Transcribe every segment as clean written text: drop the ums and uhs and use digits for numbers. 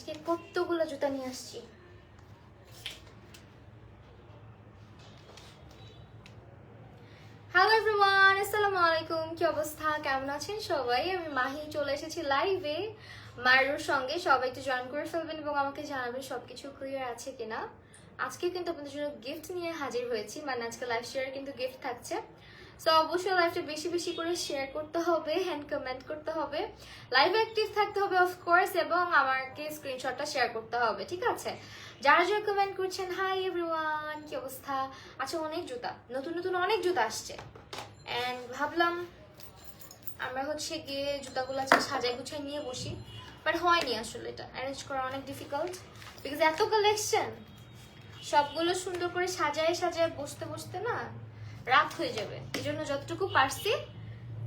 আজকে কতগুলো জুতা নিয়ে আসছি। হ্যালো এভরিওয়ান, আসসালামু আলাইকুম। কি অবস্থা, কেমন আছেন সবাই? আমি মাহি চলে এসেছি লাইভে মায়ের সঙ্গে। সবাই একটু জয়েন করে ফেলবেন এবং আমাকে জানাবেন সবকিছু ক্লিয়ার আছে কিনা। আজকে কিন্তু আপনাদের জন্য গিফট নিয়ে হাজির হয়েছি, মানে আজকে লাইভ শেয়ার কিন্তু গিফট থাকছে। সো অবশ্যই লাইভটা বেশি বেশি করে শেয়ার করতে হবে, হ্যান্ড কমেন্ট করতে হবে, লাইভে অ্যাক্টিভ থাকতে হবে অফকোর্স, এবং আমাকে স্ক্রিনশটটা শেয়ার করতে হবে, ঠিক আছে? যারা যারা কমেন্ট করছেন, হাই এভরিওয়ান, কি অবস্থা? আচ্ছা, অনেক জুতা, নতুন নতুন অনেক জুতা আসছে অ্যান্ড ভাবলাম আমরা হচ্ছে গিয়ে জুতাগুলো আজকে সাজাই গুছাই নিয়ে বসি, বাট হয়নি আসলে, এটা অ্যারেঞ্জ করা অনেক ডিফিকাল্ট বিকজ এত কালেকশন, সবগুলো সুন্দর করে সাজায় সাজায় বসতে বসতে না রাত হয়ে যাবে। এই জন্য যতটুকু পারছি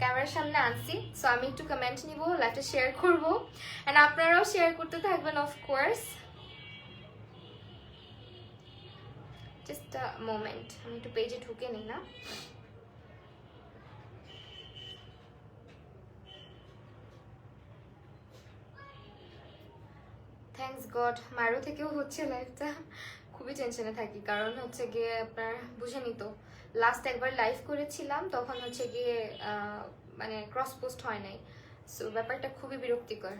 ক্যামেরার সামনে আনছি। সো আমি একটু কমেন্ট নিব, লাইভটা শেয়ার করবো অ্যান্ড আপনারাও শেয়ার করতে থাকবেন অফকোর্স। জাস্ট আ মোমেন্ট, আমি একটু পেজে ঢুকে নিই না। থ্যাঙ্কস গড, মায়েরও থেকেও হচ্ছে লাইভটা। খুবই টেনশনে থাকি, কারণ হচ্ছে গিয়ে আপনার বুঝেনি তো, লাস্ট একবার লাইভ করেছিলাম তখন হচ্ছে গিয়ে মানে ক্রস পোস্ট হয় নাই। সো ব্যাপারটা খুবই বিরক্তিকর।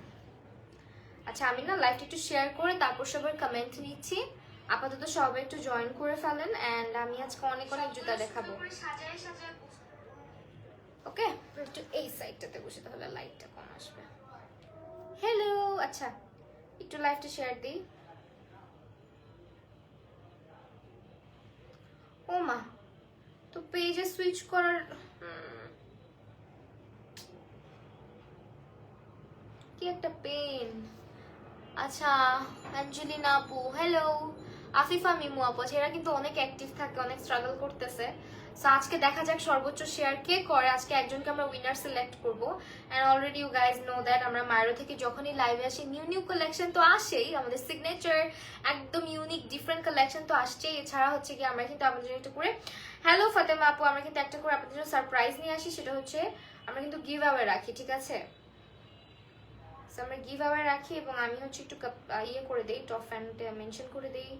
আচ্ছা, আমি না লাইভটা একটু শেয়ার করে তারপর সবার কমেন্ট নিচ্ছি। আপাতত সবাই একটু জয়েন করে ফেলেন অ্যান্ড আমি আজকে অনেক অনেক জুতা দেখাবো। ওকে, একটু এই সাইডটাতে বসে, তাহলে লাইটটা কম আসবে। হ্যালো, আচ্ছা একটু লাইভটা শেয়ার দিই। ও মা, তো পেজে সুইচ করার কি একটা পেন। আচ্ছা, অ্যাঞ্জেলিনা আপু হ্যালো, আফিফা মিমু আপু, এরা কিন্তু অনেক অ্যাক্টিভ থাকে, অনেক স্ট্রাগল করতেছে। সো আজকে দেখা যাক সর্বোচ্চ শেয়ার কে করে। আজকে একজনকে আমরা উইনার সিলেক্ট করবো and already you guys know that আমরা মায়ের থেকে যখনই লাইভে আসি নিউ নিউ কালেকশন তো আসেই, আমাদের সিগনেচার একদম ইউনিক ডিফারেন্ট কালেকশন তো আসছেই। এছাড়া হচ্ছে কি আমরা কিন্তু আপনাদের জন্য একটা করে, হ্যালো ফাতেমা আপু, আমরা কিন্তু একটা করে আপনাদের জন্য সারপ্রাইজ নিয়ে আসি। সেটা হচ্ছে আমরা কিন্তু গিভ অ্যাওয়ে রাখি, ঠিক আছে? আমরা গিভ অ্যাওয়ে রাখি এবং আমি হচ্ছে একটু ইয়ে করে দেই, টপ ফ্যানটা মেনশন করে দেই,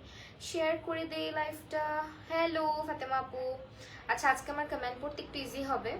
শেয়ার করে দেই লাইভটা। হ্যালো ফাতেমা আপু। আচ্ছা, আজকে আমার কমেন্ট পড়তে একটু ইজি হবে।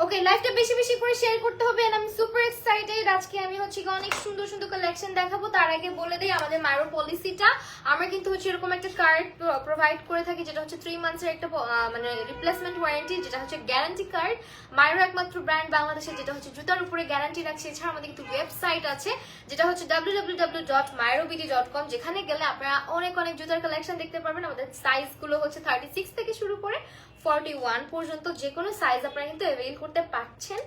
ওকে, লাইভটা বেশি বেশি করে শেয়ার করতে হবে এন্ড আমি সুপার এক্সাইটেড। আজকে আমি হচ্ছে অনেক সুন্দর সুন্দর কালেকশন দেখাবো। তার আগে বলে দেই আমাদের মারো পলিসিটা, আমরা কিন্তু হচ্ছে এরকম একটা কার্ড প্রোভাইড করে থাকি, যেটা হচ্ছে 3 মান্থসের একটা মানে রিপ্লেসমেন্ট ওয়ারেন্টি, যেটা হচ্ছে গ্যারান্টি কার্ড। মায়ের একমাত্র ব্র্যান্ড বাংলাদেশে যেটা হচ্ছে জুতার উপরে গ্যারান্টি রাখছে। এছাড়া আমাদের কিন্তু ওয়েবসাইট আছে, যেটা হচ্ছে www.myrobd.com, যেখানে গেলে আপনারা অনেক অনেক জুতার কালেকশন দেখতে পারবেন। আমাদের সাইজগুলো হচ্ছে 36 থেকে শুরু করে 41 পর্যন্ত যে কোনো সাইজ আপনারা কিন্তু অ্যাভেল করতে পারছেন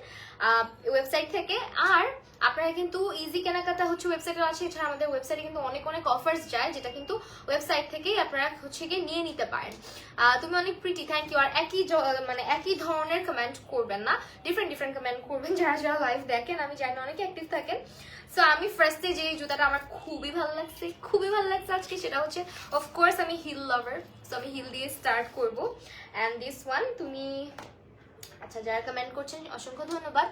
ওয়েবসাইট থেকে। আর আপনারা কিন্তু ইজি কেনাকাটা হচ্ছে ওয়েবসাইটে আছে। এছাড়া আমাদের ওয়েবসাইটে কিন্তু অনেক অনেক অফার্স যায়, যেটা কিন্তু ওয়েবসাইট থেকেই আপনারা হচ্ছে গিয়ে নিয়ে নিতে পারেন। তুমি অনেক প্রিটি, থ্যাংক ইউ। আর মানে একই ধরনের কমেন্ট করবেন না, ডিফারেন্ট ডিফারেন্ট কমেন্ট করবেন যারা যারা লাইভ দেখেন। আমি জানি অনেকে অ্যাক্টিভ থাকেন। সো আমি ফার্স্টে যে জুতাটা আমার খুবই ভালো লাগছে, খুবই ভালো লাগছে আজকে, সেটা হচ্ছে অফকোর্স আমি হিল লাভার, সো আমি হিল দিয়ে স্টার্ট করবো। অ্যান্ড দিস ওয়ান তুমি, আচ্ছা যারা কমেন্ট করছেন অসংখ্য ধন্যবাদ।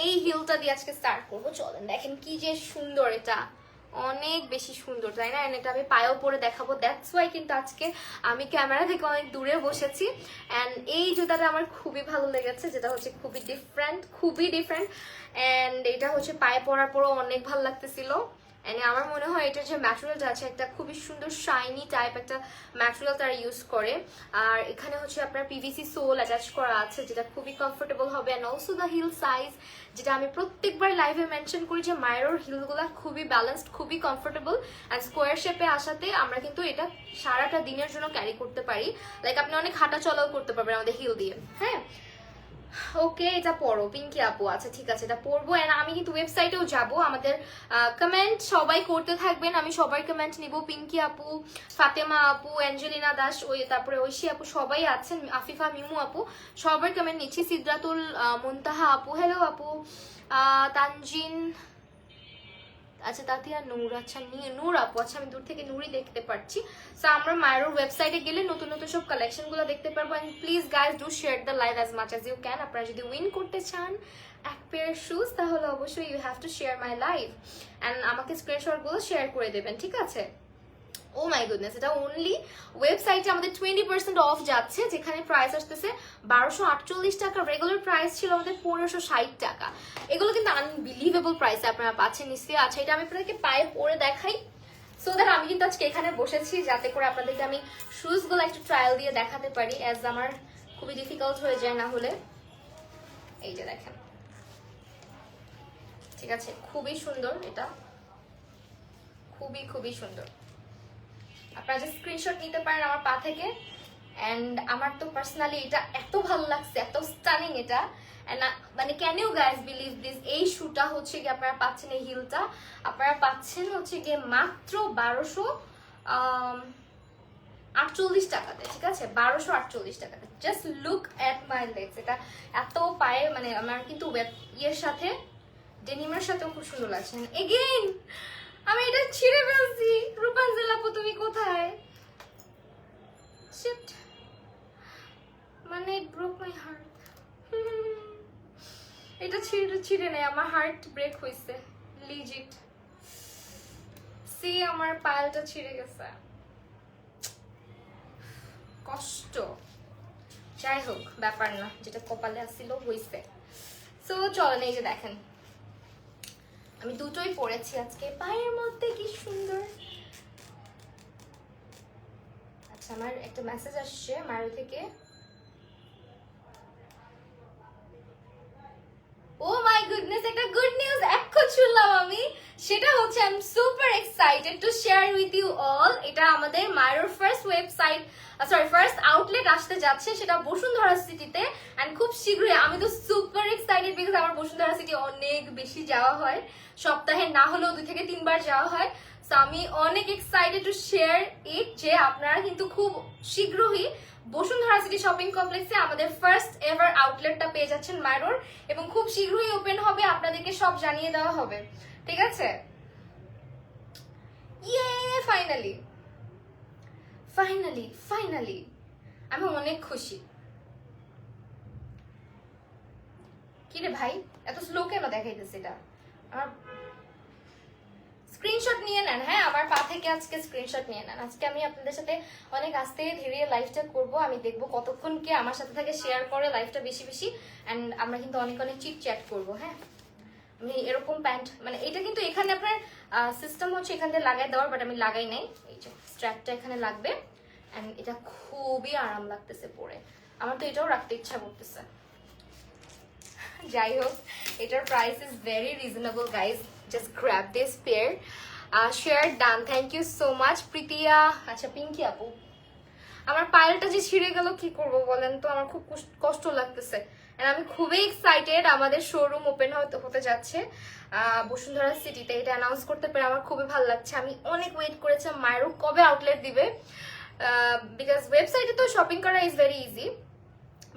এই হিলটা দিয়ে আজকে স্টার্ট করবো। চলেন দেখেন কি যে সুন্দর, এটা অনেক বেশি সুন্দর, তাই না? এটা আমি পায়েও পরে দেখাবো, দ্যাটস ওয়াই কিন্তু আজকে আমি ক্যামেরা থেকে অনেক দূরে বসেছি। অ্যান্ড এই জুতাটা আমার খুবই ভালো লেগেছে, যেটা হচ্ছে খুবই ডিফারেন্ট, খুবই ডিফারেন্ট। অ্যান্ড এটা হচ্ছে পায়ে পরার পরও অনেক ভালো লাগতেছিল। আমার মনে হয় এটার যে ম্যাটেরিয়ালটা আছে, একটা খুবই সুন্দর শাইনি টাইপ একটা ম্যাটেরিয়াল তারা ইউজ করে। আর এখানে হচ্ছে আপনার পিভিসি সোল অ্যাটাচ করা আছে, যেটা খুবই কমফোর্টেবল হবে। And also the heel size, যেটা আমি প্রত্যেকবার লাইভে মেনশন করি যে মায়ের হিলগুলো খুবই ব্যালেন্সড, খুবই কমফোর্টেবল অ্যান্ড স্কোয়ার শেপে আসাতে আমরা কিন্তু এটা সারাটা দিনের জন্য ক্যারি করতে পারি। লাইক আপনি অনেক হাঁটা চলাও করতে পারবেন আমাদের হিল দিয়ে। হ্যাঁ, ওকে, এটা পড়ো পিঙ্কি আপু। আচ্ছা ঠিক আছে, এটা পড়বো। এন্ড আমি কিন্তু ওয়েবসাইটেও যাব। আমাদের কমেন্ট সবাই করতে থাকবেন, আমি সবাই কমেন্ট নিব। পিঙ্কি আপু, ফাতেমা আপু, অ্যাঞ্জেলিনা দাস, তারপরে ঐশী আপু সবাই আছেন, আফিফা মিমু আপু, সবার কমেন্ট নিচ্ছি। সিদ্রাতুল মুনতাহা আপু হ্যালো আপু, তানজিন আচ্ছা তাতিয়া নূর, আচ্ছা নূর আপু, আচ্ছা আমি দূর থেকে নূরই দেখতে পাচ্ছি। সো আমরা মায়ের ওয়েবসাইটে গেলে নতুন নতুন সব কালেকশন গুলো দেখতে পারবো। And please guys do share the live as much as you can. আপনারা যদি উইন করতে চান এক পেয়ার শুজ তাহলে অবশ্যই you have to share my live and আমাকে স্ক্রিনশট গুলো শেয়ার করে দেবেন, ঠিক আছে? ও মাই গুডনেস, এটা অনলি ওয়েবসাইটে আমাদের 20% অফ যাচ্ছে, যেখানে প্রাইস আসতেছে 1248 টাকা। রেগুলার প্রাইস ছিল আমাদের 1560 টাকা। এগুলো কিন্তু আনবিলিভেবল প্রাইসে আপনারা পাচ্ছেন নিশ্চয়ই। আচ্ছা এটা আমি আপনাদেরকে পায়ে পরে দেখাই। সো দ্যাট আমি কিন্তু আজকে এখানে বসেছি যাতে করে আপনাদেরকে আমি শুজ গুলো একটু ট্রায়াল দিয়ে দেখাতে পারি, অ্যাজ আমার খুবই ডিফিকাল্ট হয়ে যায় না হলে। এই যে দেখেন, ঠিক আছে, খুবই সুন্দর, এটা খুবই খুবই সুন্দর। আপনারা যে স্ক্রিনশট নিতে পারেন আমার পা থেকে। এন্ড আমার তো পার্সোনালি এটা এত ভালো লাগছে, এত স্টানিং এটা। এন্ড মানে can you guys believe this, এই শুটা হচ্ছে কি আপনারা পাচ্ছেন, এই হিলটা আপনারা পাচ্ছেন হচ্ছে গিয়ে মাত্র 1248 টাকাতে, ঠিক আছে? 1248 টাকাতে। Just look at my legs. এটা এত পায়ে মানে আমার কিন্তু ইয়ের সাথে ডেনিমের সাথেও খুব সুন্দর লাগছে। এগেইন আমি এটা ছিঁড়ে ফেলছি। রূপাঞ্জল আপু তুমি কোথায়? শিট, মানে ইট ব্রোক মাই হার্ট। এটা ছিঁড়ে নেই, আমার হার্ট ব্রেক হয়েছে লিজিট। সি আমার পালটা ছিঁড়ে গেছে, কষ্ট। যাই হোক, ব্যাপার না, যেটা কপালে আসছিল হইছে। সো চলেন, এই যে দেখেন আমি দুটোই পরেছি আজকে, পায়ের মধ্যে কি সুন্দর। আচ্ছা আমার একটা মেসেজ আসছে মারু থেকে। ও মাই গুডনেস, একটা গুড নিউজ এখন শুনলাম আমি। সেটা হচ্ছে I am super excited to share with you all. এটা আমাদের মায়ের first website, sorry first outlet আসতে যাচ্ছে, সেটা বসুন্ধরা সিটিতে। এন্ড খুব শীঘ্রই, আমি তো সুপার এক্সাইটেড বিকজ আমার বসুন্ধরা সিটি অনেক বেশি যাওয়া হয়, সপ্তাহে না হলেও 2 থেকে 3 বার যাওয়া হয়। সো আমি অনেক এক্সাইটেড টু শেয়ার ইট যে আপনারা কিন্তু খুব শীঘ্রই বসুন্ধরা সিটি শপিং কমপ্লেক্সে আমাদের ফার্স্ট এভার আউটলেটটা পেয়ে যাচ্ছেন মায়ের, এবং খুব শীঘ্রই ওপেন হবে, আপনাদেরকে সব জানিয়ে দেওয়া হবে, ঠিক আছে? ইয়ে ফাইনালি ফাইনালি ফাইনালি আমি অনেক খুশি। কি রে ভাই, এত স্লো কেন দেখাইতেছে? এটা আমার স্ক্রিনশট নিয়ে নেন, হ্যাঁ আমার পা থেকে আজকে স্ক্রিনশট নিয়ে নেন। আজকে আমি আপনাদের সাথে অনেক আস্তে ধীরে লাইভটা করব। আমি দেখবো কতক্ষণ কে আমার সাথে থাকে শেয়ার করে লাইভটা বেশি বেশি। এন্ড আমরা কিন্তু অনেক অনেক চিট চ্যাট করবো। হ্যাঁ আমি এরকম প্যান্ট, মানে এটা কিন্তু এখানে আপনার সিস্টেম হচ্ছে এখান থেকে লাগাই দেওয়ার, বাট আমি লাগাই নাই। এই যে স্ট্র্যাপটা এখানে লাগবে। এন্ড এটা খুবই আরাম লাগতেছে পরে, আমার তো এটাও রাখতে ইচ্ছা করতেছে। যাই হোক, এটার price is very reasonable guys, just grab this pair. Share done, thank you so much Pritia. আচ্ছা পিঙ্কি আপু, আমার পায়েলটা যে ছিঁড়ে গেল কি করব বলেন তো, আমার খুব কষ্ট লাগতেছে। আমি খুবই এক্সাইটেড, আমাদের শোরুম ওপেন হতে যাচ্ছে বসুন্ধরা সিটিতে। এটা অ্যানাউন্স করতে পেরে আমার খুবই ভালো লাগছে। আমি অনেক ওয়েট করেছি মায়েরও কবে আউটলেট দিবে, বিকজ ওয়েবসাইটে তো শপিং করা ইজ ভেরি ইজি,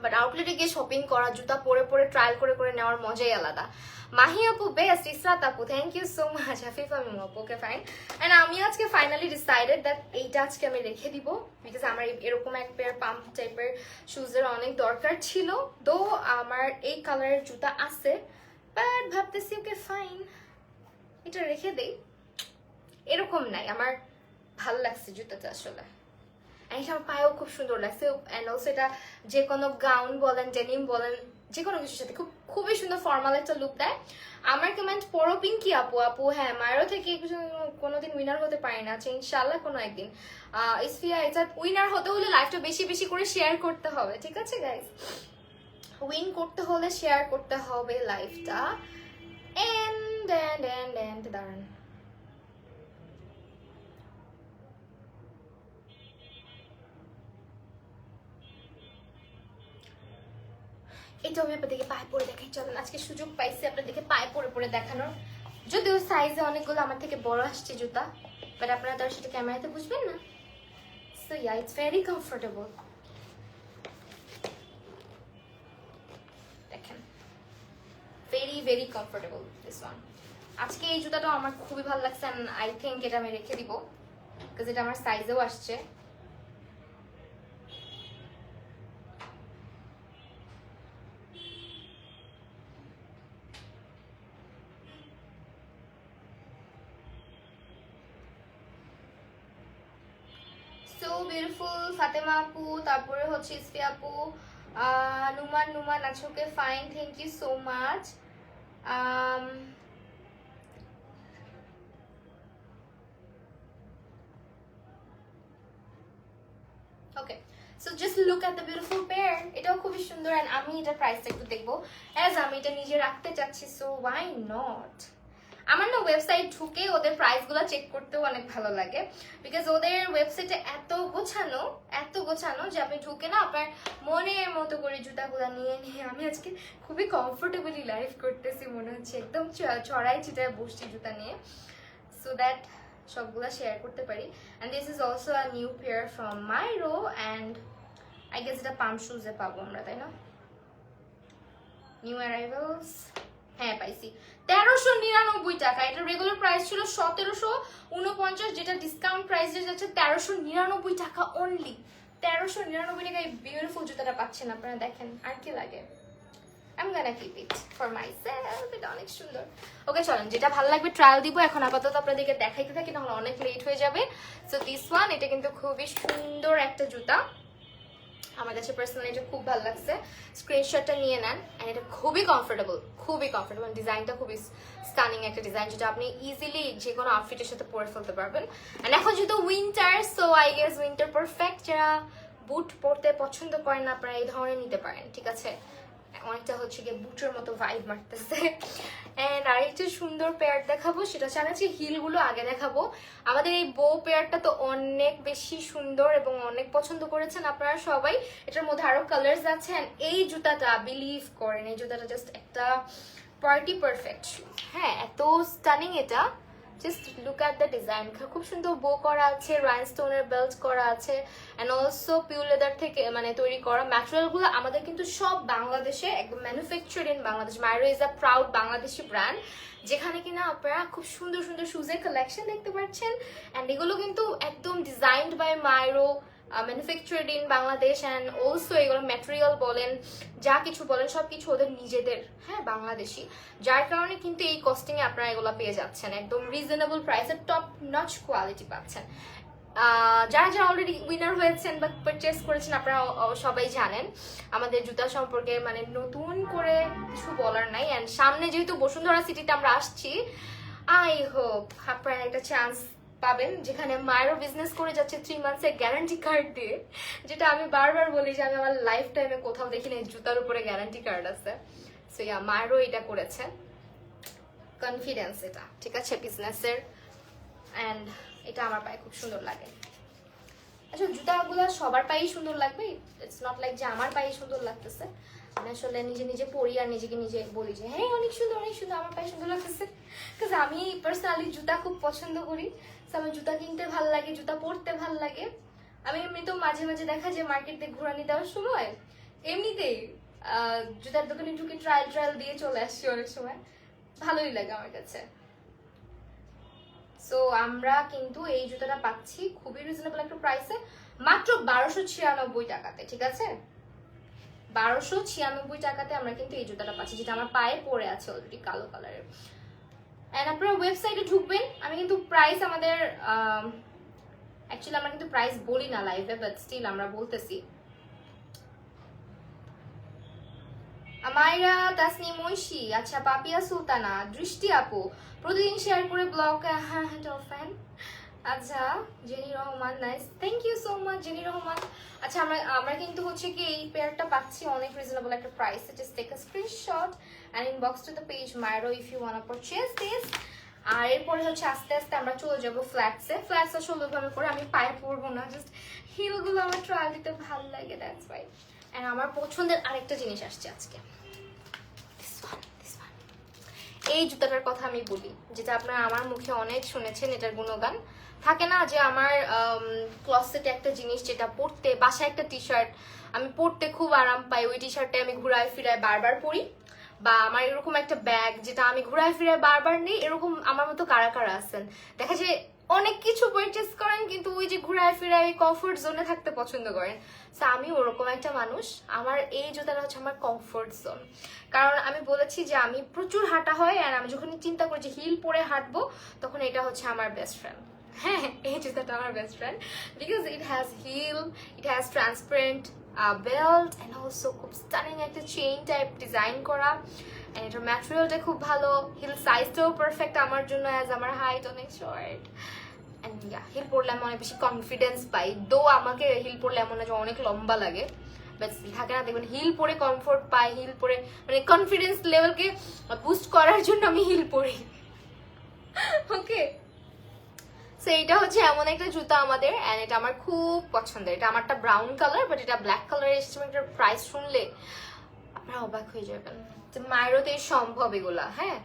বাট আউটলেটে গিয়ে শপিং করা, জুতা পরে পরে ট্রায়াল করে করে নেওয়ার মজাই আলাদা। মাহি আপু বেস্ট, ইসরাত আপু thank you so much, হাফিফা Mimu আপু ওকে ফাইন। এন্ড আমি আজকে ফাইনালি ডিসাইডেড দ্যাট এইটা আজকে আমি রেখে দিব, বিকজ আমার এরকম এক পেয়ার পাম্প টাইপের শুজের অনেক দরকার ছিল। দো আমার এই কালারের জুতা আছে, বাট ভাবতেছি ওকে ফাইন এটা রেখে দেই। এরকম নাই, আমার ভালো লাগছে জুতাটা আসলে। এটা আমার পায়েও খুব সুন্দর লাগছে। অ্যান্ড অলসো এটা যে কোনো গাউন বলেন, ডেনিম বলেন, যে কোনো কিছুর সাথে খুবই সুন্দর ফর্মাল একটা লুক দেয়। আমার কমেন্ট পড়ো পিঙ্কি আপু। আপু হ্যাঁ মায়েরও থেকে কোনোদিন উইনার হতে পারি না, আচ্ছা ইনশাল্লাহ কোনো একদিন। ইসফিয়া, এটা উইনার হতে হলে লাইভটা বেশি বেশি করে শেয়ার করতে হবে, ঠিক আছে গাইজ? উইন করতে হলে শেয়ার করতে হবে লাইভটা। এন্ড দাঁড়ান, এটা আমি আপনাদেরকে পায়ে পরে দেখাই। চলেন, আজকে সুযোগ পাইছি আপনাদেরকে পায়ে পরে পরে দেখানোর। যদিও সাইজে অনেকগুলো আমার থেকে বড় আসছে জুতা, বাট আপনারা তো সেটা ক্যামেরাতে বুঝবেন না। So yeah, it's very comfortable. দেখেন, very very comfortable this one. আজকে এই জুতাটা আমার খুবই ভালো লাগছে, এন্ড আই থিংক এটা আমি রেখে দিব বিকজ এটা আমার সাইজেও আসছে। সো বিউটিফুল ফাতেমা আপু, তারপরে হচ্ছে ইসফি আপু, নুমান আছো? Okay fine, thank you so much. Okay, so just look at the beautiful pair. এটাও খুবই সুন্দর, এন্ড আমি এটার প্রাইসটা একটু দেখবো অ্যাজ আমি এটা নিজে রাখতে চাচ্ছি, সো ওয়াই নট। আমার না ওয়েবসাইট ঢুকে ওদের প্রাইসগুলো চেক করতেও অনেক ভালো লাগে বিকজ ওদের ওয়েবসাইটে এত গোছানো যে আপনি ঢুকে না আপনার মনের মতো করে জুতাগুলো নিয়ে নিয়ে আমি আজকে খুবই কমফোর্টেবলি লাইফ করতেছি, মনে হচ্ছে একদম ছড়াই ছিটায় বসছি জুতা নিয়ে, সো দ্যাট সবগুলা শেয়ার করতে পারি। And this is also a new pair from Myro, and I guess এটা পাম্প শুজে পাবো আমরা, তাই না? নিউ অ্যারাইভালস, হ্যাঁ পাইছি 1399 টাকা। এটা রেগুলার প্রাইস ছিল 1749, যেটা ডিসকাউন্ট প্রাইসে যাচ্ছে 1399 টাকা অনলি। 1399 টাকায় বিউটিফুল জুতাটা পাচ্ছেন আপনারা, দেখেন আর কি লাগে। I'm gonna keep it for myself, এটা অনেক সুন্দর। ওকে চলেন, যেটা ভালো লাগবে ট্রায়াল দিব। এখন আপাতত আপনাদেরকে দেখাইতে থাকি, নাহলে অনেক লেট হয়ে যাবে। সো দিস ওয়ান, এটা কিন্তু খুবই সুন্দর একটা জুতা, আমার কাছে পার্সোনালি এটা খুব ভালো লাগছে। স্ক্রিনশটটা নিয়ে নেন, এন্ড এটা খুবই কমফোর্টেবল, ডিজাইনটা খুবই স্টানিং একটা ডিজাইন, যেটা আপনি ইজিলি যে কোনো আউটফিটের সাথে পরে ফেলতে পারবেন। এন্ড এখন যেহেতু winter, so I guess winter perfect. যারা বুট পরতে পছন্দ করেন আপনারা এই ধরনের নিতে পারেন, ঠিক আছে? অনেকটা হচ্ছে গিয়ে বুটের মতো ভাইব মারতেছে। এন্ড আরেকটা সুন্দর পেয়ার দেখাবো, সেটা চাচ্ছি হিলগুলো আগে দেখাবো। আমাদের এই বো পেয়ারটা তো অনেক বেশি সুন্দর এবং অনেক পছন্দ করেছেন আপনারা সবাই। এটার মধ্যে আরো কালার্স আছে, এন্ড এই জুতাটা বিলিভ করেন, এই জুতাটা জাস্ট একটা পার্টি পারফেক্ট শু। হ্যাঁ, এত স্টানিং এটা, just look at the design. খুব সুন্দর বো করা আছে, রাইনস্টোনের বেল্ট করা আছে, অ্যান্ড অলসো পিওর লেদার থেকে মানে তৈরি করা। ম্যাটেরিয়ালগুলো আমাদের কিন্তু সব বাংলাদেশে, একদম manufactured in Bangladesh. Myro is a proud Bangladeshi brand, যেখানে কিনা আপনারা খুব সুন্দর সুন্দর শুজের কালেকশন দেখতে পাচ্ছেন। অ্যান্ড এগুলো কিন্তু একদম designed by Myro, manufactured in Bangladesh, and also এগুলো ম্যাটেরিয়াল বলেন, যা কিছু বলেন সব কিছু ওদের নিজেদের, হ্যাঁ বাংলাদেশি। যার কারণে কিন্তু এই কস্টিংয়ে আপনারা এগুলো পেয়ে যাচ্ছেন একদম রিজনেবল প্রাইসে, টপ নচ কোয়ালিটি পাচ্ছেন। যারা যারা অলরেডি উইনার হয়েছেন বা পারচেস করেছেন আপনারা সবাই জানেন আমাদের জুতা সম্পর্কে, মানে নতুন করে কিছু বলার নাই। অ্যান্ড সামনে যেহেতু বসুন্ধরা সিটিতে আমরা আসছি, আই হোপ আপনারা একটা চান্স পাবেন যেখানে মায়েরও বিজনেস করে যাচ্ছে 3 মান্থসের গ্যারান্টি কার্ড দিয়ে, যেটা আমি বারবার বলি যে আমি আমার লাইফ টাইমে কোথাও দেখিনি জুতার উপরে গ্যারান্টি কার্ড আছে। সো ইয়া, মায়েরও এটা করেছে, কনফিডেন্স এটা, ঠিক আছে, বিজনেসের। অ্যান্ড এটা আমার পায়ে খুব সুন্দর লাগে। আচ্ছা, জুতাগুলো সবার পায়েই সুন্দর লাগবে, ইটস নট লাইক যে আমার পায়ে সুন্দর লাগতেছে। আমি আসলে নিজে নিজে পড়ি আর নিজেকে নিজে বলি যে হ্যাঁ অনেক সুন্দর আমার পায়ে সুন্দর লাগতেছে, বিকজ আমি পার্সোনালি জুতা খুব পছন্দ করি। আমার জুতা কিনতে ভাল লাগে, জুতা পরতে ভাল লাগে। আমি এমনিতেও মাঝে মাঝে দেখা যায় মার্কেটে ঘোরানি দেওয়ার সময় এমনিতেই জুতার দোকানে ঢুকে ট্রায়াল দিয়ে চলে আসছি অনেক সময়, ভালোই লাগে আমার কাছে। সো আমরা কিন্তু এই জুতাটা পাচ্ছি খুবই রিজনেবল একটা প্রাইসে, মাত্র 1296 টাকাতে, ঠিক আছে? 1296 টাকাতে আমরা কিন্তু এই জুতাটা পাচ্ছি, যেটা আমার পায়ে পরে আছে অলরেডি কালো কালারের। এন্ড আপনারা ওয়েবসাইটে ঢুকবেন, আমি কিন্তু প্রাইস আমাদের অ্যাকচুয়ালি আমরা কিন্তু প্রাইস বলি না লাইভে, বাট স্টিল আমরা বলতেছি। আমায়রা, তাসনিম ঐশী, আচ্ছা পাপিয়া সুলতানা, দৃষ্টি আপু প্রতিদিন শেয়ার করে ব্লগ, হ্যাঁ টপ ফ্যান। আচ্ছা Jenny Rahman, nice, thank you so much Jenny Rahman. আচ্ছা আমরা কিন্তু হচ্ছে কি এই পেয়ারটা পাচ্ছি অনেক রিজনেবল একটা প্রাইসে। Just take a screenshot and inbox to the page Myro if you want to purchase this. আর এরপরে হচ্ছে আস্তে আস্তে আমরা চলে যাবো ফ্ল্যাটসে। ফ্ল্যাটস আসলে ভাবে করে আমি পায়ে পরবো না, জাস্ট হিলগুলো আমার ট্রায়াল দিতে ভালো লাগে, দ্যাটস ওয়াই। এন্ড আমার পছন্দের আরেকটা জিনিস আসছে আজকে, এই জুতাটার কথা আমি বলি, যেটা আপনারা আমার মুখে অনেক শুনেছেন, এটার গুণগান। থাকে না যে আমার ক্লসেটে একটা জিনিস যেটা পরতে, বাসায় একটা টি শার্ট আমি পরতে খুব আরাম পাই, ওই টি শার্টে আমি ঘুরায় ফিরায় বারবার পরি, বা আমার এরকম একটা ব্যাগ যেটা আমি ঘুরায় ফিরে বারবার নেই, এরকম আমার মতো কারা কারা আছেন? দেখা যায় অনেক কিছু পারচেস করেন কিন্তু ওই যে ঘুরায় ফিরায় কমফোর্ট জোনে থাকতে পছন্দ করেন। সো আমি ওরকম একটা মানুষ, আমার এই জুতাটা হচ্ছে আমার কমফোর্ট জোন। কারণ আমি বলেছি যে আমি প্রচুর হাঁটা হয়, আর আমি যখন চিন্তা করি যে হিল পরে হাঁটবো তখন এটা হচ্ছে আমার বেস্ট ফ্রেন্ড। হ্যাঁ, এই জুতাটা আমার best friend, because it has heel, it has transparent belt, and also খুব স্টানিং একটা চেইন টাইপ ডিজাইন করা, অ্যান্ড এটার ম্যাটেরিয়ালটা খুব ভালো, হিল সাইজটাও পারফেক্ট আমার জন্য, অ্যাজ আমার হাইট অনেক শর্ট। অ্যান্ড ইয়া, হিল পরলে আমি অনেক বেশি কনফিডেন্স পাই। দো আমাকে হিল পরলে এমন না যে অনেক লম্বা লাগে, বাট থাকে না, দেখবেন হিল পরে কমফোর্ট পাই, হিল পরে মানে কনফিডেন্স লেভেলকে বুস্ট করার জন্য আমি হিল পরি। ওকে, সো এটা হচ্ছে এমন একটা জুতা আমাদের, অ্যান্ড এটা আমার খুব পছন্দের। এটা আমারটা ব্রাউন কালার, বাট এটা ব্ল্যাক কালার এসেছে। এটার প্রাইস শুনলে আপনারা অবাক হয়ে যাবেন যে মায়েরতে সম্ভব এগুলা। হ্যাঁ,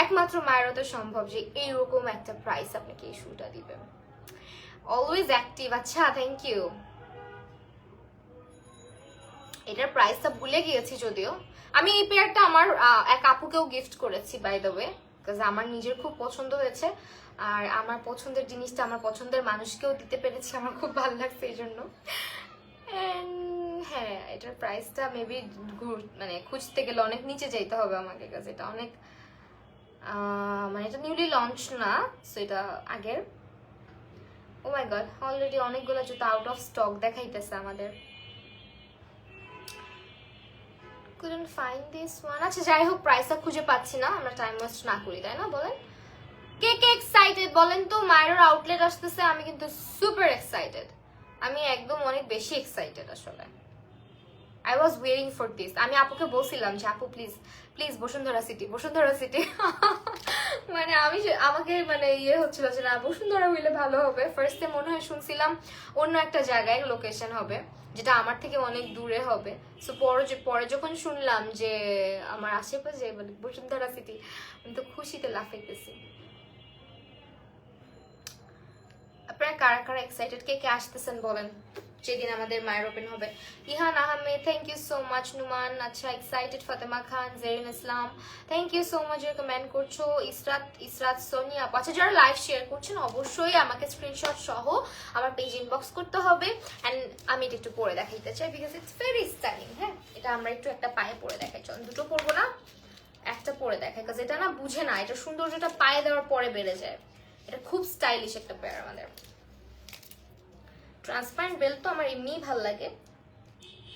একমাত্র মায়েরতে সম্ভব যে এইরকম একটা প্রাইস আপনাকে এই শুটা দিবেন। Always active. আচ্ছা, থ্যাংক ইউ। এটার প্রাইসটা ভুলে গিয়েছি যদিও। আমি এই পেয়ারটা আমার এক আপুকেও গিফট করেছি বাই দ্য ওয়ে, বিকজ আমার নিজের খুব পছন্দ হয়েছে, আর আমার পছন্দের জিনিসটা আমার পছন্দের মানুষকেও দিতে পেরেছি, আমার খুব ভালো লাগছে এই জন্য। হ্যাঁ, এটার প্রাইসটা মেবি মানে খুঁজতে গেলে অনেক নিচে যাইতে হবে আমাকে, কাছে এটা অনেক মানে এটা নিউলি লঞ্চ না, সো এটা আগের। ও মাই গড, অলরেডি অনেকগুলো জুতো আউট অফ স্টক দেখাইতেছে আমাদের। couldn't find this one। আচ্ছা, যাই হোক, প্রাইসটা খুঁজে পাচ্ছি না, আমরা টাইম ওয়েস্ট না করি, তাই না? বলেন কে কে এক্সাইটেড বলেন তো। মায়ের আউটলেট আসতেছে, আমি কিন্তু সুপার এক্সাইটেড, আমি একদম অনেক বেশি এক্সাইটেড আসলে। I was waiting for this. আমি আপুকে বলছিলাম যে আপু please please Bashundhara city, Bashundhara city. মানে আমাকে মানে ইয়ে হচ্ছিল যে না, বসুন্ধরা হইলে ভালো হবে। ফার্স্টে মনে হয় শুনছিলাম অন্য একটা জায়গায় লোকেশন হবে, যেটা আমার থেকে অনেক দূরে হবে। সো পরে যখন শুনলাম যে আমার আশেপাশে মানে বসুন্ধরা সিটি, আমি তো খুশিতে লাফাইতেছি। আপনারা কারা কারা এক্সাইটেড, কে কে আসতেছেন বলেন যেদিন আমাদের মায়ের ওপেন হবে। Ihan Ahmed, thank you so much. Numan, আচ্ছা excited. Fatema Khan, Zerin Islam, thank you so much comment করছো। ইসরাত সোনিয়া, আচ্ছা যারা লাইভ শেয়ার করছেন অবশ্যই আমাকে স্ক্রিনশট সহ আমার পেজ ইনবক্স করতে হবে, অ্যান্ড আমি এটা একটু পরে দেখাইতে চাই, বিকজ ইটস ভেরি স্টাইলিং। হ্যাঁ, এটা আমরা একটু একটা পায়ে পরে দেখাই, চল দুটো পরবো না, একটা পরে দেখাই, কাজ এটা না বুঝে না, এটা সৌন্দর্যটা পায়ে দেওয়ার পরে বেড়ে যায়। এটা খুব স্টাইলিশ একটা পেয়ার আমাদের। ট্রান্সপারেন্ট বেল্ট তো আমার এমনিই ভাল লাগে,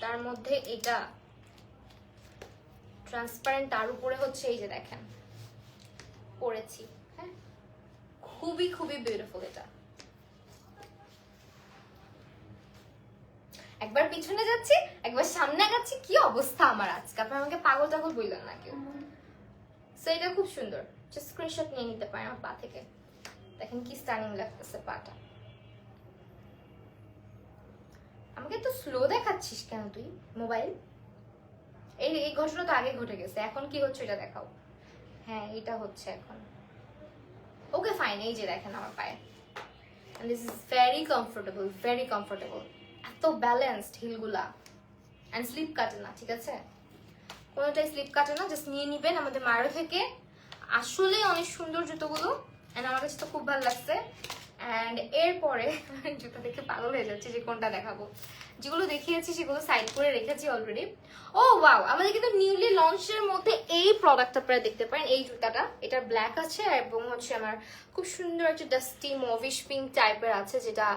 তার মধ্যে এটা ট্রান্সপারেন্ট, তার উপরে হচ্ছে এই যে দেখেন পরেছি। হ্যাঁ, খুবই খুবই বিউটিফুল। এটা একবার পিছনে যাচ্ছি, একবার সামনে যাচ্ছি, কি অবস্থা আমার আজকে, আপনার আমাকে পাগল টাগল বললেন না কেউ। সো এটা খুব সুন্দর, জাস্ট স্ক্রিনশট নিয়ে নিতে পারেন আমার পা থেকে। দেখেন কি স্টানিং লাগতেছে পাটা। আমাকে তো স্লো দেখাচ্ছিস কেন তুই মোবাইল? এই ঘটনা তো আগে ঘটে গেছে, এখন কি হচ্ছে এটা দেখাও। হ্যাঁ, এটা হচ্ছে এখন। ওকে ফাইন, এই যে দেখেন আমার পায়ে, and this is very comfortable, very comfortable, এত ব্যালেন্সড হিলগুলা, and স্লিপ কাটে না, ঠিক আছে? কোনোটাই স্লিপ কাটে না, জাস্ট নিয়ে নিবেন আমাদের মারো থেকে। আসলে অনেক সুন্দর জুতোগুলো, এন্ড আমার কাছে তো খুব ভালো লাগছে। অ্যান্ড এরপরে জুতো দেখে পাগল হয়ে যাচ্ছে যে কোনটা দেখাবো। যেগুলো দেখিয়েছি সেগুলো সাইড করে রেখেছি অলরেডি। ও ওয়াও, আমাদের কিন্তু নিউলি লঞ্চের মধ্যে এই প্রোডাক্টটা আপনারা দেখতে পারেন, এই জুতাটা। এটা ব্ল্যাক আছে এবং হচ্ছে আমার খুব সুন্দর একটা ডাস্টি মভিশ পিঙ্ক টাইপের আছে, যেটা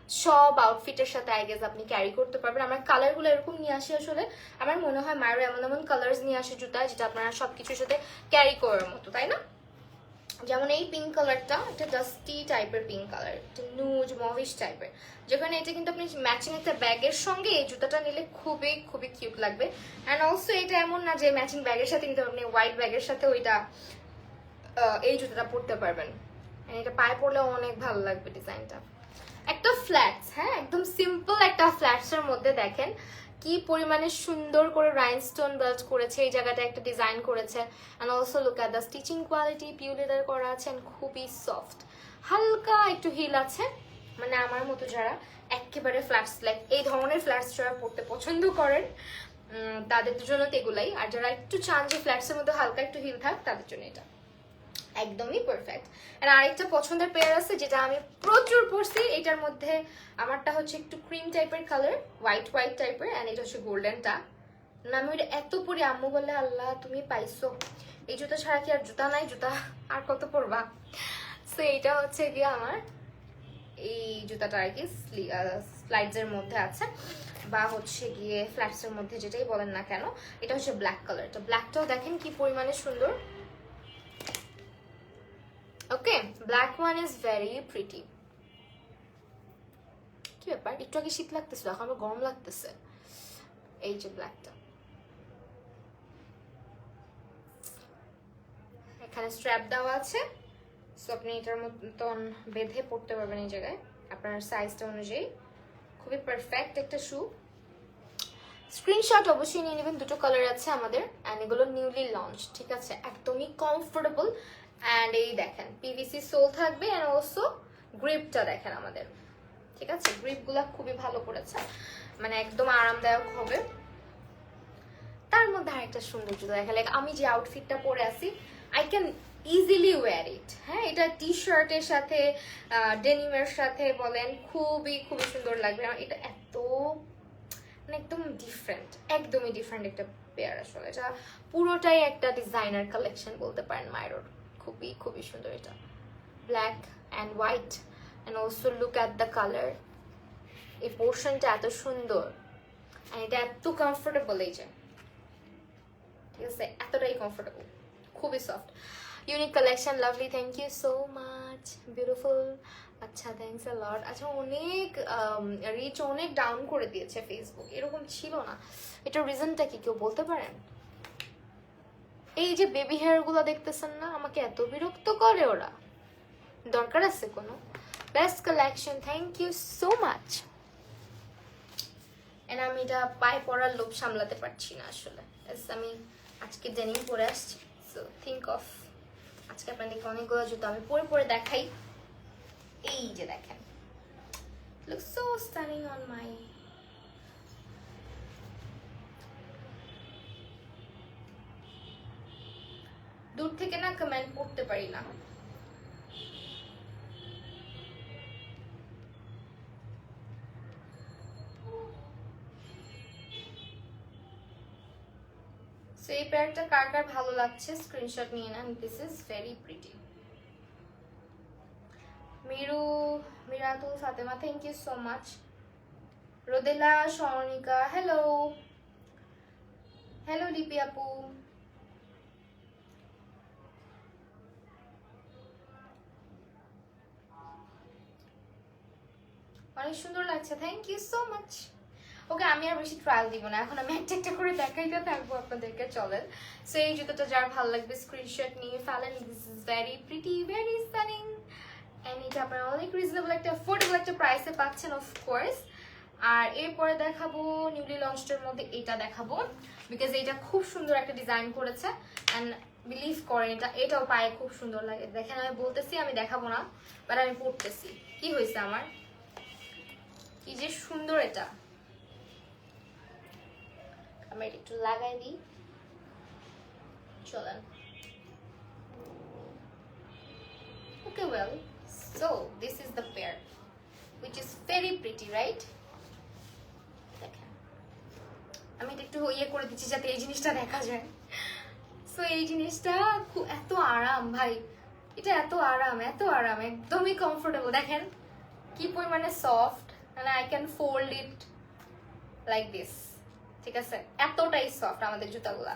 সব আউটফিটের সাথে আই গেস আপনি ক্যারি করতে পারবেন। আমার কালারগুলো এরকম নিয়ে আসি আসলে, আমার মনে হয় মায়ের এমন এমন কালার্স নিয়ে আসে জুতা যেটা আপনারা সবকিছুর সাথে ক্যারি করার মতো, তাই না? যেমন এই পিঙ্ক কালারটা, এটা ডাস্টি টাইপের পিঙ্ক কালার, এটা নুজ মভিশ টাইপের, যেখানে এটা কিন্তু আপনি ম্যাচিং একটা ব্যাগের সঙ্গে এই জুতাটা নিলে খুবই খুবই কিউট লাগবে। অ্যান্ড অলসো এটা এমন না যে ম্যাচিং ব্যাগের সাথে কিন্তু আপনি হোয়াইট ব্যাগের সাথে ওইটা এই জুতাটা পরতে পারবেন, এটা পায়ে পরলে অনেক ভালো লাগবে ডিজাইনটা। একটা ফ্ল্যাটস, হ্যাঁ একদম সিম্পল একটা ফ্ল্যাটস এর মধ্যে দেখেন কি পরিমাণে সুন্দর করে রাইনস্টোন বেল্ট করেছে, এই জায়গাটা একটা ডিজাইন করেছে। And also look at the stitching quality, PU leather করা আছে, অ্যান্ড খুবই সফট, হালকা একটু হিল আছে। মানে আমার মতো যারা একেবারে ফ্ল্যাটস লাইক এই ধরনের ফ্ল্যাটস যারা পড়তে পছন্দ করেন তাদের জন্য তো এগুলাই। আর যারা একটু চান যে ফ্ল্যাটসের মধ্যে হালকা একটু হিল থাক, তাদের জন্য এটা একদমই পারফেক্ট। আর আরেকটা পছন্দের পেয়ার আছে যেটা আমি প্রচুর পরছি, এটার মধ্যে আমারটা হচ্ছে একটু ক্রিম টাইপের কালার, হোয়াইট হোয়াইট টাইপের, অ্যান্ড এটা হচ্ছে গোল্ডেনটা। না আমি ওইটা এত পরি, আম্মু বলে আল্লাহ তুমি পাইছো, এই জুতা ছাড়া কি আর জুতা নাই, জুতা আর কত পরবা। সো এইটা হচ্ছে গিয়ে আমার এই জুতাটা আর কি স্লাইডসের মধ্যে আছে, বা হচ্ছে গিয়ে ফ্ল্যাটসের মধ্যে, যেটাই বলেন না কেন। এটা হচ্ছে ব্ল্যাক কালার, তো ব্ল্যাকটাও দেখেন কি পরিমাণে সুন্দর। Okay, black one is very pretty. কি ব্যাপার, একটু আগে শীত লাগতেছিল, এখন আবার গরম লাগতেছে। এই যে ব্ল্যাকটা, এখানে স্ট্র্যাপ দেওয়া আছে, সো আপনি এটার মতন বেঁধে পড়তে পারবেন এই জায়গায় আপনার সাইজটা অনুযায়ী। খুবই পারফেক্ট একটা শু। স্ক্রিনশট অবশ্যই নিয়ে নেবেন, দুটো কালার আছে আমাদের, অ্যান্ড এগুলো নিউলি লঞ্চ, ঠিক আছে, একদমই কমফোর্টেবল। অ্যান্ড এই দেখেন পিভিসি সোল থাকবে, অ্যান্ড অলসো গ্রিপটা দেখেন আমাদের, ঠিক আছে, গ্রিপগুলো খুবই ভালো করেছে, মানে একদম আরামদায়ক হবে। তার মধ্যে আরেকটা সুন্দর জুতো দেখা, লাইক আমি যে আউটফিটটা পরে আছি, আই ক্যান ইজিলি ওয়্যার ইট। হ্যাঁ, এটা টি শার্টের সাথে ডেনিমের সাথে বলেন, খুবই খুবই সুন্দর লাগবে। এটা এত মানে একদম ডিফারেন্ট, একদমই ডিফারেন্ট একটা পেয়ার আসলে। এটা পুরোটাই একটা ডিজাইনার কালেকশন বলতে পারেন মায়ের। খুবই খুবই সুন্দর এটা, black and white, and also look at the colour. এই পোর্শনটা এত সুন্দর, অ্যান্ড এটা এত কমফোর্টেবল, এই যে ঠিক আছে, এতটাই কমফোর্টেবল, খুবই soft. Unique collection, lovely, thank you so much, beautiful. আচ্ছা, থ্যাংকস আ লট। আচ্ছা, অনেক রিচ অনেক ডাউন করে দিয়েছে ফেসবুক, এরকম ছিল না। এটার রিজনটা কি কেউ বলতে পারেন? এই যে বেবি হেয়ার গুলো দেখতেছেন না, আমাকে এত বিরক্ত করে ওরা, দরকার আছে কোনো? Best collection, thank you so much. And আমি এটা পায়ে পরার লোভ সামলাতে পারছি না আসলে, আমি আজকে ডেনিম পরে আসছি, সো থিঙ্ক অফ আজকে আপনাদেরকে অনেকগুলো জুতো আমি পরে পরে দেখাই। এই যে দেখেন, look so stunning on my. দূর থেকে না কমেন্ট পড়তে পারি না। সো এই প্যারটা কার কার ভালো লাগছে স্ক্রিনশট নিয়ে নেন, this is very pretty. Miratul Fatema, thank you so much. Rodela Swarnika, hello hello Lipi আপু। অনেক সুন্দর লাগছে, thank you so much. Okay, আমি আর বেশি ট্রায়াল দিব না, এখন আমি একটা একটা করে দেখাইতে থাকবো আপনাদেরকে, চলেন। সো এই জুতোটা যার ভালো লাগবে স্ক্রিনশট নিয়ে ফেলেন, this is very pretty, very stunning, and এটা আপনারা অনেক রিজনেবল একটা অ্যাফোর্ডেবল একটা প্রাইসে পাচ্ছেন অফ কোর্স। আর এরপরে দেখাবো নিউলি লঞ্চের মধ্যে এটা দেখাবো, বিকজ এটা খুব সুন্দর একটা ডিজাইন করেছে, অ্যান্ড বিলিভ করেন এটাও পায়ে খুব সুন্দর লাগে। দেখেন আমি বলতেছি আমি দেখাবো না, বাট আমি পড়তেছি, কি হয়েছে আমার, কি যে সুন্দর এটা। আমি এটা একটু লাগাই দিই, চলেন। Okay, well, so this is the pair which is very pretty, right? দেখেন আমি এটা একটু ইয়ে করে দিচ্ছি যাতে এই জিনিসটা দেখা যায়। সো এই জিনিসটা খুব এত আরাম ভাই, এটা এত আরাম, এত আরাম, একদমই কমফোর্টেবল। দেখেন কি পরিমাণে সফট, মানে I can fold it like this, ঠিক আছে, এতটাই সফট আমাদের জুতাগুলা।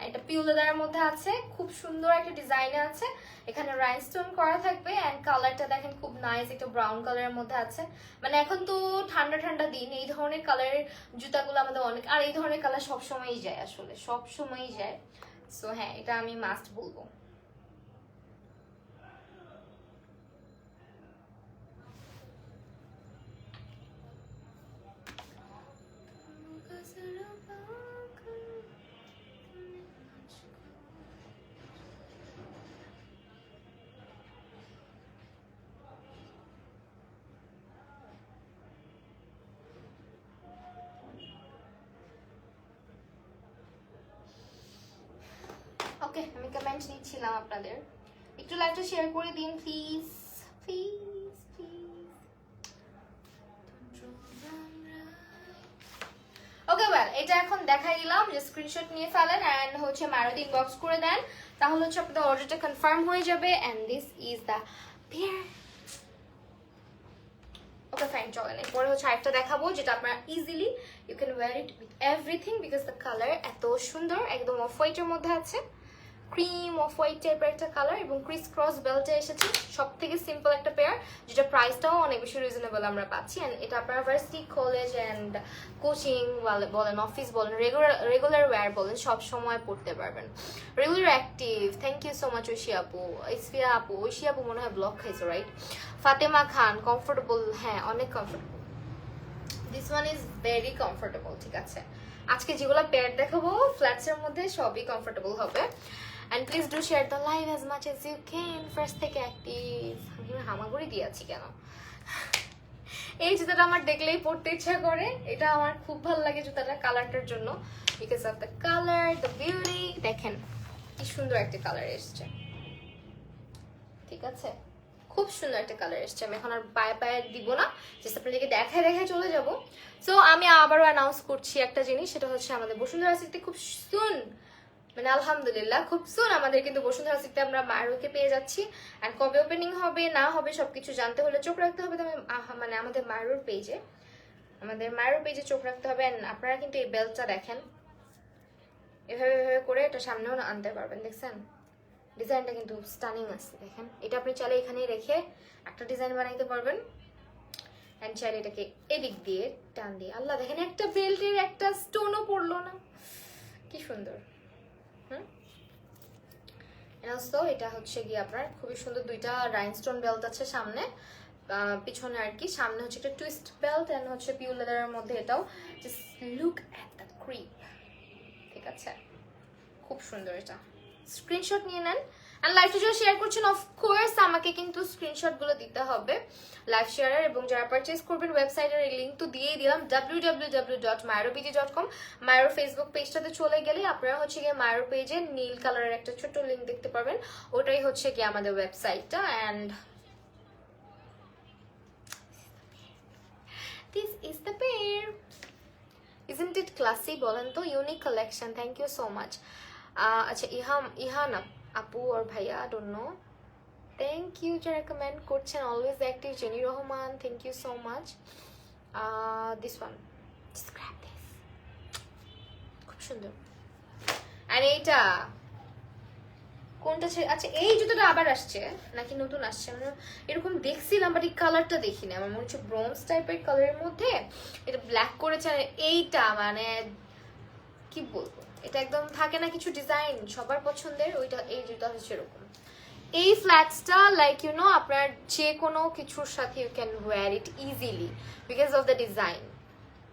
এটা পিউ লেদারের মধ্যে আছে, খুব সুন্দর একটা ডিজাইনে আছে, এখানে রাইনস্টোন করা থাকবে, এন্ড কালারটা দেখেন খুব নাইস একটা ব্রাউন কালারের মধ্যে আছে। মানে এখন তো ঠান্ডা ঠান্ডা দিন, এই ধরনের কালারের জুতাগুলো আমাদের অনেক, আর এই ধরনের কালার সবসময়ই যায়, আসলে সবসময়ই যায়। সো হ্যাঁ, এটা আমি মাস্ট বলবো। কমেন্ট দিচ্ছিলাম আপনাদের, একটু লাইভটা শেয়ার করে দিন please please please. Okay well, এটা এখন দেখাই দিলাম যে স্ক্রিনশট নিয়ে ফেলেন এন্ড হচ্ছে মারুতি ইনবক্স করে দেন, তাহলে হচ্ছে আপনাদের অর্ডারটা কনফার্ম হয়ে যাবে। And this is the pair. Okay fine, চলেন এরপরে হচ্ছে আরেকটা দেখাবো যেটা আপনারা easily you can wear it with everything because the colour এত সুন্দর, একদম অফ হোয়াইটের মধ্যে আছে, ক্রিম অফ হোয়াইট টাইপের একটা কালার এবং ক্রিস ক্রস বেল্টে এসেছে। সব থেকে সিম্পল একটা পেয়ার, যেটা প্রাইসটাও অনেক বেশি রিজনেবল আমরা পাচ্ছি। অ্যান্ড এটা আপনারা ভার্সিটি, কলেজ অ্যান্ড কোচিং বলেন, অফিস বলেন, রেগুলার ওয়্যার বলেন, সব সময় পড়তে পারবেন। Regular active, thank you so much Oishi আপু। ইসফিয়া আপু, ঐশী আপু মনে হয় ব্লক খাইছো রাইট। ফাতেমা খান, কমফোর্টেবল, হ্যাঁ অনেক comfortable, this one is very comfortable. ঠিক আছে, আজকে যেগুলো পেয়ার দেখাবো ফ্ল্যাটসের মধ্যে সবই কমফোর্টেবল হবে। And please do share the live as much as you can. First থেকে অ্যাক্টিভ, আমি হামাগুড়ি দিয়েছি কেন? এই জুতাটা আমার দেখলেই পড়তে ইচ্ছা করে, এটা আমার খুব ভালো লাগে জুতাটা কালারটার জন্য, because of the colour, the beauty. দেখেন কি সুন্দর একটা কালার এসছে, ঠিক আছে, খুব সুন্দর একটা কালার এসছে। আমি এখন আর পায়ে পায়ে দিব না, জাস্ট আপনাদেরকে দেখায় দেখায় চলে যাব। সো আমি আবারও অ্যানাউন্স করছি একটা জিনিস, সেটা হচ্ছে আমাদের বসুন্ধরা সিটিতে খুব সুন, মানে আলহামদুলিল্লাহ খুব সুন আমাদের কিন্তু বসুন্ধরা সিটিতে আমরা মারুকে পেয়ে যাচ্ছি। আর কবে ওপেনিং হবে না হবে সবকিছু জানতে হলে চোখ রাখতে হবে মানে আমাদের মারুর পেজে চোখ রাখতে হবে। আপনারা কিন্তু এই বেল্টটা দেখেন, এভাবে এভাবে করে এটা সামনেও আনতে পারবেন। দেখছেন ডিজাইনটা কিন্তু স্টানিং আছে, দেখেন এটা আপনি চাইলে এখানেই রেখে একটা ডিজাইন বানাইতে পারবেন। এন্ড চাইলে এটাকে এদিক দিয়ে টান দিয়ে, আল্লাহ দেখেন একটা বেল্টের একটা স্টোনও পড়লো না, কি সুন্দর। এটা হচ্ছে গিয়ে আপনার খুবই সুন্দর দুইটা রাইনস্টোন বেল্ট আছে সামনে পিছনে আর কি। সামনে হচ্ছে একটা টুইস্ট বেল্ট এন্ড হচ্ছে পিওর লেদারের মধ্যে, এটাও just look at the creep, ঠিক আছে, খুব সুন্দর। এটা স্ক্রিনশট নিয়ে নেন। আর লাইভটা যারা শেয়ার করছেন অফকোর্স আমাকে কিন্তু স্ক্রিনশট গুলো দিতে হবে লাইভ শেয়ারের, এবং যারা পারচেজ করবেন ওয়েবসাইটের লিঙ্ক তো দিয়েই দিলাম www.myrobg.com। মায়ের ফেসবুক পেজটাতে চলে গেলে আপনারা হচ্ছে গিয়ে মায়ের পেজে নীল কালারের একটা ছোট লিঙ্ক দেখতে পাবেন, ওটাই হচ্ছে গিয়ে আমাদের ওয়েবসাইটটা। And this is the pair, isn't it classy বলেন তো, unique collection, thank you so much. আচ্ছা ইহান আপু আর ভাইয়া, ডোন্ট নো, থ্যাংক ইউ যারা কমেন্ট করছেন, always active, Jenny Rahman, thank you so much. This one, grab this, খুব সুন্দর। আর এইটা কোনটা? আচ্ছা এই জুতোটা আবার আসছে নাকি নতুন আসছে, মানে এরকম দেখছিলাম বাট এই কালারটা দেখিনি, আমার মনে হচ্ছে ব্রোঞ্জ টাইপের কালারের মধ্যে এটা ব্ল্যাক করেছে। আর এইটা মানে কি বলবো, এটা একদম থাকে না কিছু ডিজাইন সবার পছন্দের, ওইটা এই জুতা হচ্ছে এরকম। এই ফ্ল্যাটসটা লাইক ইউ নো আপনার যে কোনো কিছুর সাথে you can wear it easily because of the design.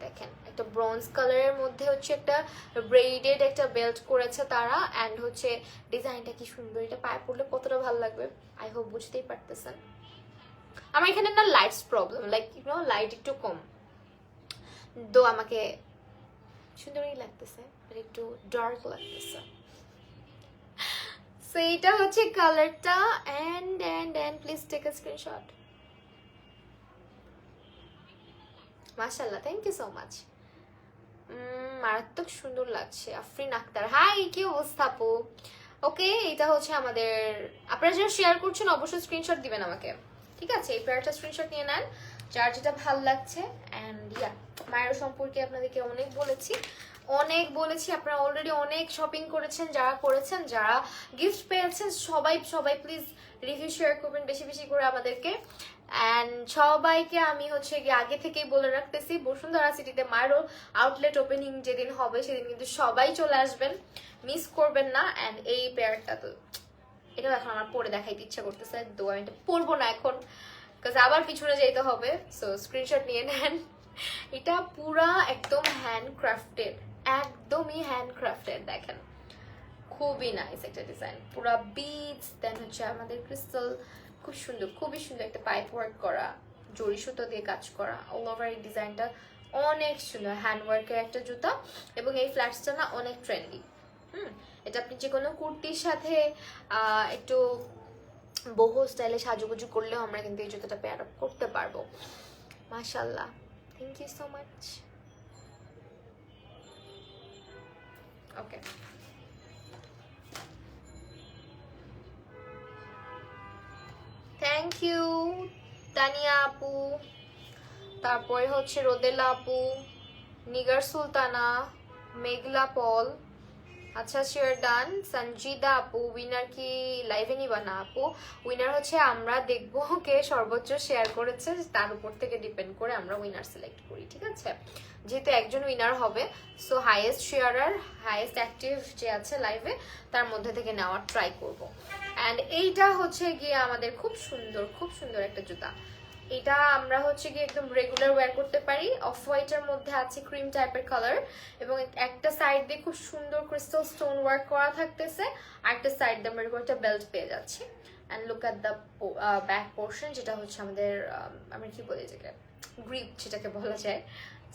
দেখেন একটা ব্রোঞ্জ কালারের মধ্যে হচ্ছে একটা ব্রেইডেড একটা বেল্ট করেছে তারা, অ্যান্ড হচ্ছে ডিজাইনটা কি সুন্দর, এটা পায়ে পড়লে কতটা ভালো লাগবে আই হোপ বুঝতেই পারতেছেন। আমার এখানে না lights problem, like you know light একটু কম, তো আমাকে সুন্দরই লাগতেছে একটু ডার্ক লাগতেছে। সো এটা হচ্ছে কালারটা, and please take a screenshot. মাশাআল্লাহ, থ্যাংক ইউ সো মাচ, মারাত্মক সুন্দর লাগছে। আফরিন আক্তার, হাই কি অবস্থা আপু? ওকে এটা হচ্ছে আমাদের, আপনারা যারা শেয়ার করছেন অবশ্যই স্ক্রিনশট দিবেন আমাকে, ঠিক আছে? এই পেয়ারটা স্ক্রিনশট নিয়ে নেন যার যেটা ভালো লাগছে। অ্যান্ড ইয়া মায়ের সম্পর্কে আপনাদেরকে অনেক বলেছি, আপনারা অলরেডি অনেক শপিং করেছেন, যারা করেছেন, যারা গিফট পেয়েছেন, সবাই প্লিজ রিভিউ শেয়ার করবেন বেশি বেশি করে আমাদেরকে। অ্যান্ড সবাইকে আমি হচ্ছে গিয়ে আগে থেকেই বলে রাখতেছি, বসুন্ধরা সিটিতে মায়েরও আউটলেট ওপেনিং যেদিন হবে সেদিন কিন্তু সবাই চলে আসবেন, মিস করবেন না। অ্যান্ড এই পেয়ারটা তো এটাও এখন আমার পরে দেখাইতে ইচ্ছা করতেছে, তো আমি এটা পরবো না এখন বিকজ আবার পিছনে যেতে হবে। সো স্ক্রিনশট নিয়ে নেন, এটা পুরা একদম হ্যান্ডক্রাফটেড, একদমই হ্যান্ডক্রাফটেড, দেখেন খুবই নাইস একটা ডিজাইন, পুরা বিটস, দেন হচ্ছে আমাদের ক্রিস্টাল, খুব সুন্দর, খুবই সুন্দর একটা পাইপ ওয়ার্ক করা, জরি সুতো দিয়ে কাজ করা, অল ওভার এই ডিজাইনটা অনেক সুন্দর, হ্যান্ড ওয়ার্কের একটা জুতা। এবং এই ফ্ল্যাটসটা না অনেক ট্রেন্ডি, এটা আপনি যে কোনো কুর্তির সাথে একটু বহু স্টাইলে সাজুগুজু করলেও আমরা কিন্তু এই জুতোটা পেয়ার আপ করতে পারবো। মাশাআল্লাহ, thank you so much. Okay, thank you Tania আপু, তারপরে হচ্ছে রোদেলা আপু, নিগার সুলতানা, মেঘলা পল, আচ্ছা শেয়ার ডান। সঞ্জিদা আপু, উইনার কি লাইভে নিবা না আপু? উইনার হচ্ছে আমরা দেখবো কে সর্বোচ্চ শেয়ার করেছে, তার উপর থেকে ডিপেন্ড করে আমরা উইনার সিলেক্ট করি, ঠিক আছে? যেহেতু একজন উইনার হবে, সো হাইয়েস্ট শেয়ারার, হাইয়েস্ট অ্যাক্টিভ যে আছে লাইভে, তার মধ্যে থেকে নেওয়ার ট্রাই করব। অ্যান্ড এইটা হচ্ছে গিয়ে আমাদের খুব সুন্দর একটা জুতা। এটা আমরা হচ্ছে গিয়ে একদম রেগুলার ওয়্যার করতে পারি। অফ হোয়াইটের মধ্যে আছে ক্রিম টাইপের কালার, এবং একটা সাইড দিয়ে খুব সুন্দর ক্রিস্টাল স্টোন ওয়ার্ক করা থাকতেছে, আর একটা সাইড দিয়ে আমরা এরকম একটা বেল্ট পেয়ে যাচ্ছি। And look at the back portion, যেটা হচ্ছে আমাদের আমরা কি বলি যেটা গ্রিপ যেটাকে বলা যায়।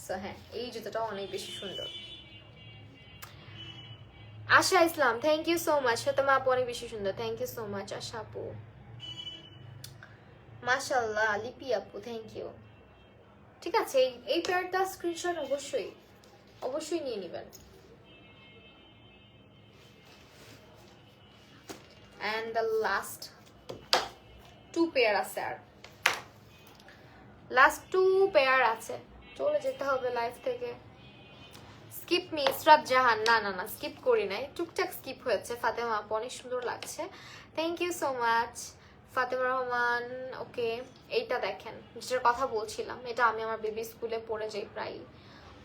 সো হ্যাঁ, এই জুতোটা অনেক বেশি সুন্দর। আশা ইসলাম, থ্যাংক ইউ সো মাচ। তোমার আপু অনেক বেশি সুন্দর, থ্যাংক ইউ সো মাচ আশা আপু। মাশাআল্লাহ লিপি আপু, থ্যাংক ইউ। ঠিক আছে, এই পেয়ারটা স্ক্রিনশট অবশ্যই নিয়ে নেবেন। অ্যান্ড দ্য লাস্ট 2 পেয়ার আছে, আর লাস্ট 2 পেয়ার আছে, চলে যেতে হবে লাইফ থেকে। স্কিপ মি ইসরাত জাহান, না স্কিপ করি নাই, টুকটাক স্কিপ হয়েছে। ফাতেমা আপু অনেক সুন্দর লাগছে, thank you so much Fatema Rahman. Okay, এইটা দেখেন যেটার কথা বলছিলাম, এটা আমি আমার বেবি স্কুলে পরে যাই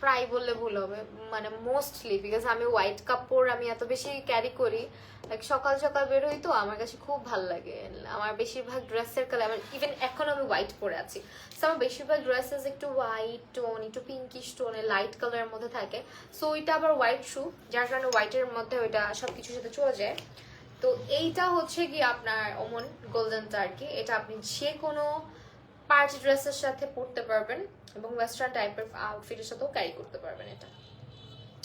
প্রায় বললে ভুল হবে, মানে মোস্টলি, বিকজ আমি হোয়াইট কাপড় আমি এত বেশি ক্যারি করি, লাইক সকাল সকাল বের হই, তো আমার কাছে খুব ভালো লাগে। আমার বেশিরভাগ ড্রেসের কালার, ইভেন এখন আমি হোয়াইট পরে আছি, সো আমার বেশিরভাগ ড্রেসেস একটু হোয়াইট টোন, একটু পিঙ্কিশ টোনে লাইট কালারের মধ্যে থাকে। সো ওইটা আবার হোয়াইট শু, যার কারণে হোয়াইটের মধ্যে ওইটা সবকিছুর সাথে চলে যায়। তো এইটা হচ্ছে কি আপনার ওমন গোল্ডেনটা আর কি, এটা আপনি যে কোনো পার্টি ড্রেসের সাথে পরতে পারবেন, এবং ওয়েস্টার্ন টাইপের আউটফিটের সাথেও ক্যারি করতে পারবেন এটা।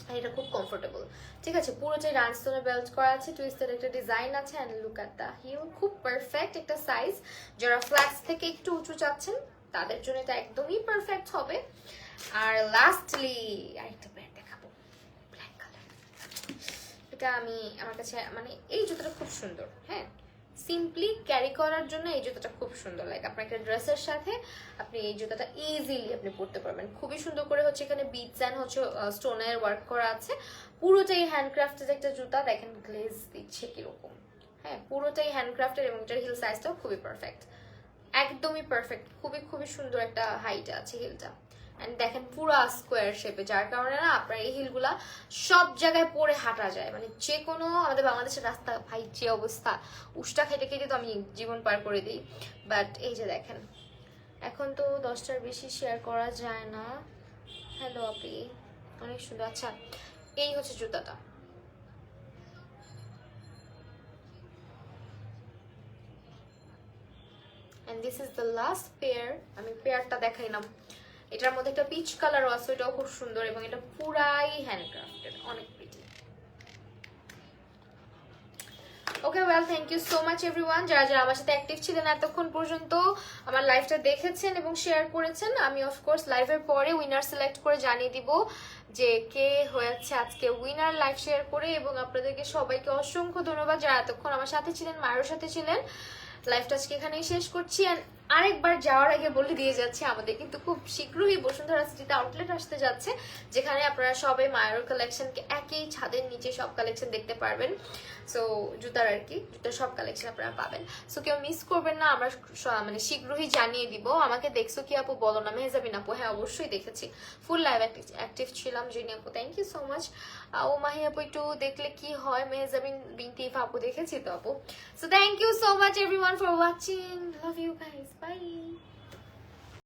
আর এটা খুব কমফোর্টেবল, ঠিক আছে? পুরোটাই রানস্টোনে বেল্ট করা আছে, টুইস্টেড একটা ডিজাইন আছে, and look at the heel, খুব পারফেক্ট একটা সাইজ। যারা ফ্ল্যাটস থেকে একটু উঁচু চাচ্ছেন তাদের জন্য এটা একদমই পারফেক্ট হবে। আর লাস্টলি আরেকটা প্যান্ট দেখাবো, ব্ল্যাক কালার। এটা আমার কাছে মানে এই জুতোটা খুব সুন্দর, হ্যাঁ, সিম্পলি ক্যারি করার জন্য এই জুতোটা খুব সুন্দর। লাইক আপনার একটা ড্রেসের সাথে আপনি এই জুতোটা ইজিলি আপনি পরতে পারবেন। খুবই সুন্দর করে হচ্ছে এখানে বিটস অ্যান্ড হচ্ছে স্টোনের ওয়ার্ক করা আছে। পুরোটাই হ্যান্ডক্রাফটেড একটা জুতা, দেখেন গ্লেজ দিচ্ছে কিরকম, হ্যাঁ, পুরোটাই হ্যান্ডক্রাফটেড, এবং এটার হিল সাইজটাও খুবই পারফেক্ট, একদমই পারফেক্ট, খুবই সুন্দর একটা হাইট আছে হিলটা। এন্ড দেখেন পুরো স্কোয়ার শেপে, যার কারণে না আপনার এই হিলগুলা সব জায়গায় পরে হাঁটা যায়, মানে যে কোনো আমাদের বাংলাদেশের রাস্তা ভাই যে অবস্থা, উষ্টা খেতে খেতে তো আমি জীবন পার করে দিই। বাট এই যে দেখেন, এখন তো 10টার বেশি শেয়ার করা যায় না। হ্যালো আপনি, অনেক সুন্দর। আচ্ছা, এই হচ্ছে জুতাটা, and this is the last pair। আমি পেয়ারটা দেখাইলাম, এটার মধ্যে একটা পিচ কালারও আছে, এটাও খুব সুন্দর, এবং এটা পুরাই হ্যান্ডক্রাফটেড, অনেক pretty. Okay well, thank you so much everyone, যারা যারা আমার সাথে অ্যাক্টিভ ছিলেন এতক্ষণ পর্যন্ত, আমার লাইভটা দেখেছেন এবং শেয়ার করেছেন। আমি অফকোর্স লাইভের পরে উইনার সিলেক্ট করে জানিয়ে দিব যে কে হয়েছে আজকে উইনার লাইভ শেয়ার করে। এবং আপনাদেরকে সবাইকে অসংখ্য ধন্যবাদ যারা এতক্ষণ আমার সাথে ছিলেন, মায়ের সাথে ছিলেন। লাইভটা আজকে এখানেই শেষ করছি। আরেকবার যাওয়ার আগে বলে দিয়ে যাচ্ছে, আমাদের কিন্তু খুব শীঘ্রই বসুন্ধরা সিটিতে আউটলেট আসতে যাচ্ছে, যেখানে আপনারা সবাই মায়ের কালেকশনকে একই ছাদের নিচে সব কালেকশন দেখতে পারবেন। সো জুতার আর কি, জুতার সব কালেকশন আপনারা পাবেন। সো কেউ মিস করবেন না, আমরা মানে শীঘ্রই জানিয়ে দিব। আমাকে দেখছো কি আপু বলো না, মেহজাবিন আপু, হ্যাঁ অবশ্যই দেখেছি, ফুল লাইভ অ্যাক্টিভ ছিলাম। জিনি আপু থ্যাংক ইউ সো মাচ। ও মাহি আপু একটু দেখলে কি হয়, মেহজাবিন বিনতি আপু দেখেছি তো আপু। So thank you so much everyone for watching, love you guys, by.